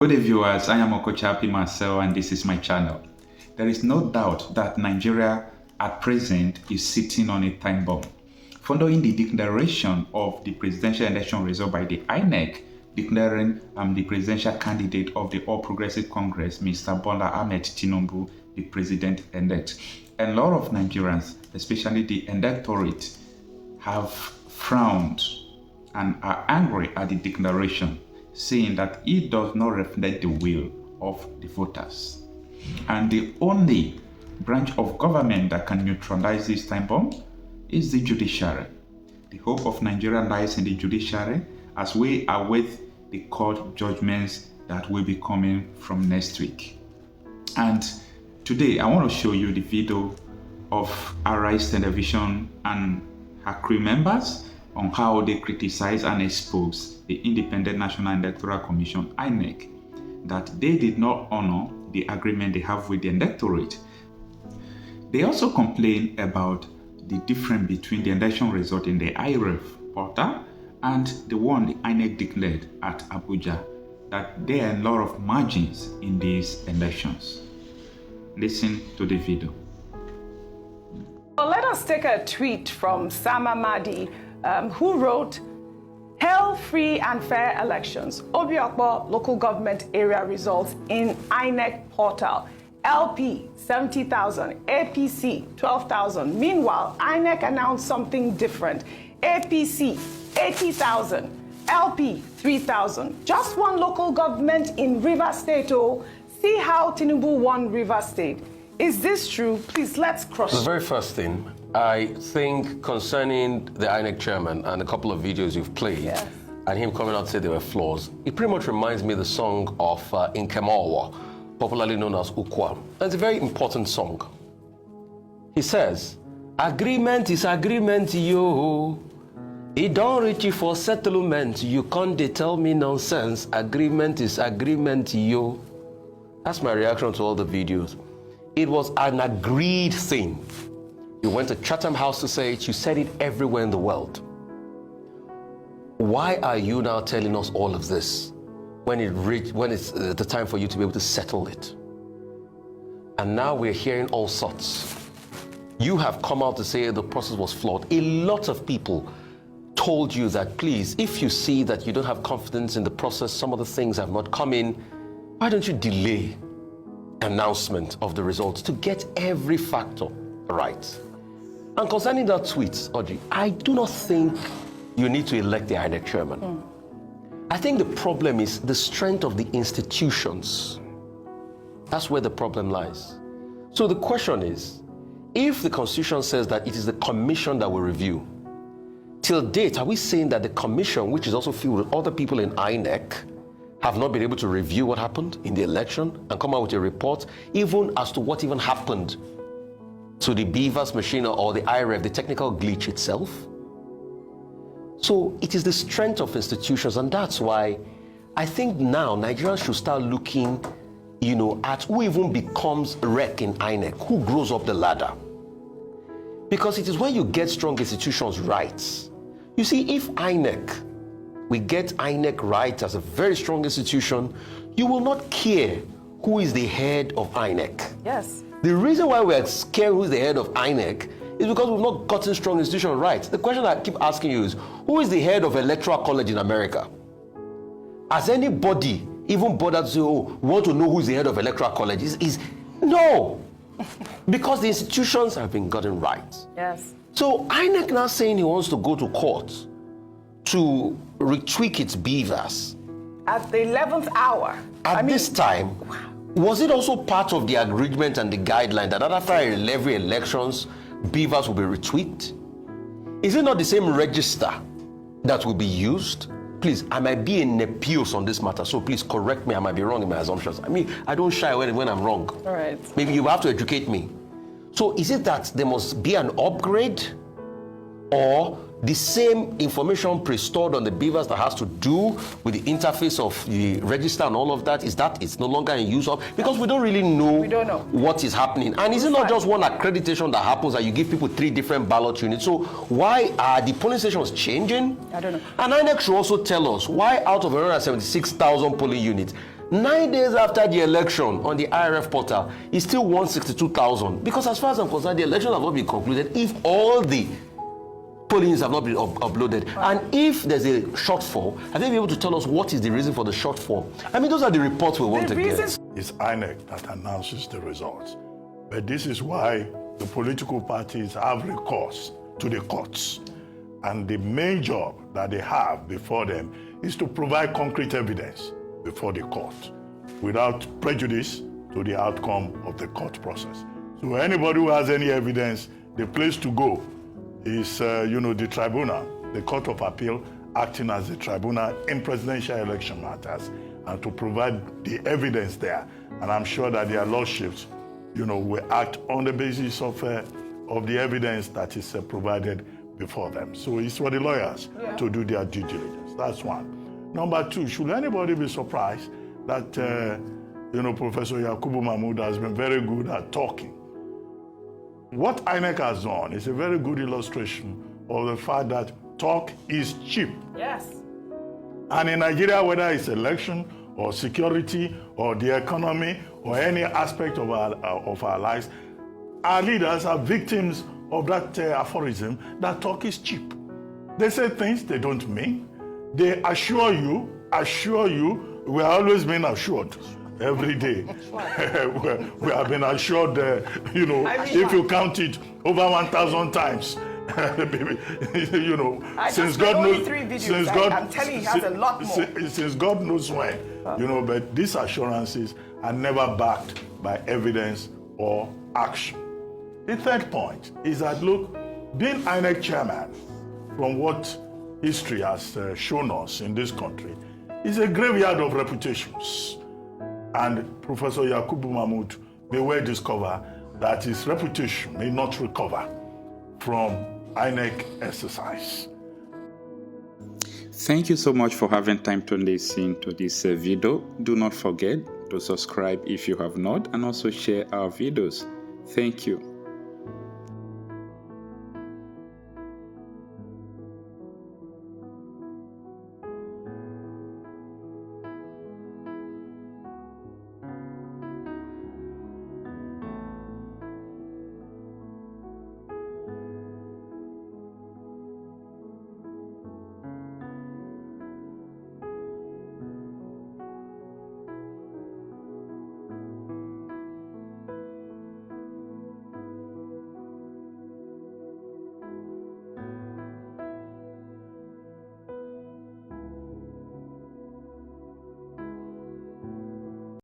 Good day viewers, I am Okochapi Marcel and this is my channel. There is no doubt that Nigeria at present is sitting on a time bomb. Following the declaration of the presidential election result by the INEC, declaring the presidential candidate of the All Progressive Congress, Mr. Bola Ahmed Tinubu, the president-elect. A lot of Nigerians, especially the electorate, have frowned and are angry at the declaration, saying that it does not reflect the will of the voters. And the only branch of government that can neutralize this time bomb is the judiciary. The hope of Nigeria lies in the judiciary as we await the court judgments that will be coming from next week. And today I want to show you the video of Arise Television and her crew members on how they criticize and expose the Independent National Electoral Commission, INEC, that they did not honor the agreement they have with the electorate. They also complain about the difference between the election result in the IREF portal and the one the INEC declared at Abuja, that there are a lot of margins in these elections. Listen to the video. Well, let us take a tweet from Sama Madi, who wrote, "Hell free and fair elections. Obiakpo local government area results in INEC portal. LP 70,000, APC 12,000. Meanwhile, INEC announced something different. APC 80,000, LP 3,000. Just one local government in Rivers State. Oh, see how Tinubu won Rivers State. Is this true? Please, let's cross. The very first thing, I think concerning the INEC chairman and a couple of videos you've played, and him coming out to say there were flaws, it pretty much reminds me of the song of Inkemowa, popularly known as Ukwa. And it's a very important song. He says, agreement is agreement, yo. It don't reach you for settlement. You can't tell me nonsense. Agreement is agreement, yo. That's my reaction to all the videos. It was an agreed thing. You went to Chatham House to say it. You said it everywhere in the world. Why are you now telling us all of this when it's the time for you to be able to settle it? And now we're hearing all sorts. You have come out to say the process was flawed. A lot of people told you that, please, if you see that you don't have confidence in the process, some of the things have not come in, why don't you delay announcement of the results to get every factor right? And concerning that tweet, Audrey, I do not think you need to elect the INEC chairman. I think the problem is the strength of the institutions. That's where the problem lies. So the question is, if the Constitution says that it is the commission that will review, till date, are we saying that the commission, which is also filled with other people in INEC, have not been able to review what happened in the election and come out with a report, even as to what even happened to the Beavers machine or the IREF, the technical glitch itself? So it is the strength of institutions, and that's why I think now Nigerians should start looking, at who even becomes rec in INEC, who grows up the ladder. Because it is when you get strong institutions right. You see, if we get INEC right as a very strong institution, you will not care who is the head of INEC. Yes. The reason why we're scared who is the head of INEC is because we've not gotten strong institutions right. The question I keep asking you is, who is the head of Electoral College in America? Has anybody even bothered to say, oh, we want to know who is the head of Electoral College? No. Because the institutions have been gotten right. Yes. So INEC now saying he wants to go to court to retweak its beavers. At the 11th hour. At this time, was it also part of the agreement and the guideline that after every elections, beavers will be retweaked? Is it not the same register that will be used? Please, I might be in nepios on this matter, so please correct me. I might be wrong in my assumptions. I don't shy away when I'm wrong. All right. Maybe you have to educate me. So is it that there must be an upgrade, or the same information pre-stored on the beavers that has to do with the interface of the register and all of that, is that it's no longer in use of? Because we don't really know, what is happening. And is it not just one accreditation that happens that you give people 3 different ballot units? So why are the polling stations changing? I don't know. And INEC should also tell us why out of 176,000 polling units, 9 days after the election on the IRF portal, it's still 162,000. Because as far as I'm concerned, the election has not been concluded if all the pollings have not been uploaded. And if there's a shortfall, have they been able to tell us what is the reason for the shortfall? I mean, those are the reports we want to get. It's INEC that announces the results. But this is why the political parties have recourse to the courts. And the main job that they have before them is to provide concrete evidence before the court without prejudice to the outcome of the court process. So anybody who has any evidence, the place to go is, the tribunal, the Court of Appeal, acting as the tribunal in presidential election matters, and to provide the evidence there. And I'm sure that their lordships, will act on the basis of the evidence that is provided before them. So it's for the lawyers to do their due diligence. That's one. Number two, should anybody be surprised that, Professor Yakubu Mahmood has been very good at talking? What INEC has done is a very good illustration of the fact that talk is cheap. Yes. And in Nigeria, whether it's election or security or the economy or any aspect of our lives, our leaders are victims of that aphorism that talk is cheap. They say things they don't mean. They assure you, we are always being assured every day. we have been assured, if you count it over 1,000 times. Since God knows, I'm telling you, he has a lot more. Since God knows when, but these assurances are never backed by evidence or action. The third point is that, look, being INEC chairman, from what history has shown us in this country, is a graveyard of reputations. And Professor Yakubu Mahmood may well discover that his reputation may not recover from INEC exercise. Thank you so much for having time to listen to this video. Do not forget to subscribe if you have not, and also share our videos. Thank you.